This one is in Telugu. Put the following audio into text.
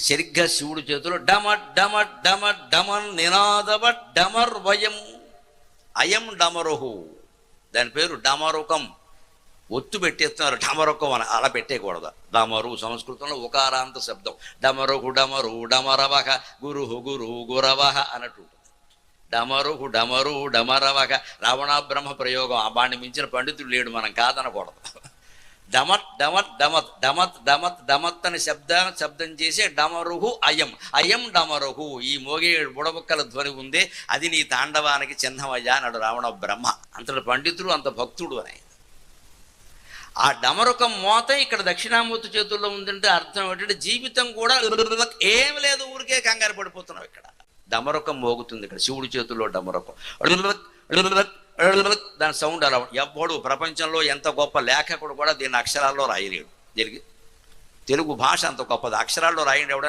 సరిగ్గా శివుడి చేతిలో డమ డమ డమ డమన్ నినాదవ డమర్వయం అయం డమరుహు. దాని పేరు డమరుకం. ఒత్తు పెట్టేస్తున్నారు డమరుకం అని, అలా పెట్టేయకూడదు. డమరు సంస్కృతంలో ఉకారాంత శబ్దం. డమరుహు డమరు డమరవహ గురుహు గురు గురవహ అన్నట్టు. డమరుహు డమరు డమరవహ రావణ బ్రహ్మ ప్రయోగం. ఆ బాణి మించిన పండితుడు లేడు, మనం కాదనకూడదు. డమత్ డమత్ డమత్ డమత్ డమత్ డమత్ అని శబ్దం చేసే డమరుహు అయం అయం డమరుహు. ఈ మోగే బుడబుక్కల ధ్వని ఉందే అది నీ తాండవానికి చిహ్నమయ్యా అన్నాడు రావణ బ్రహ్మ. అంతటి పండితుడు, అంత భక్తుడు అని. ఆ డమరుకం మోత ఇక్కడ దక్షిణామూర్తి చేతుల్లో ఉందంటే అర్థం ఏంటంటే జీవితం కూడా ఏం లేదు, ఊరికే కంగారు పడిపోతున్నావు. ఇక్కడ డమరుకం మోగుతుంది, ఇక్కడ శివుడి చేతుల్లో డమరుకం. దాని సౌండ్ అలా. ఎవ్వడు ప్రపంచంలో ఎంత గొప్ప లేఖకుడు కూడా దీన్ని అక్షరాల్లో రాయలేడు. దీనికి తెలుగు భాష అంత గొప్పది, అక్షరాల్లో రాయండి ఎవడ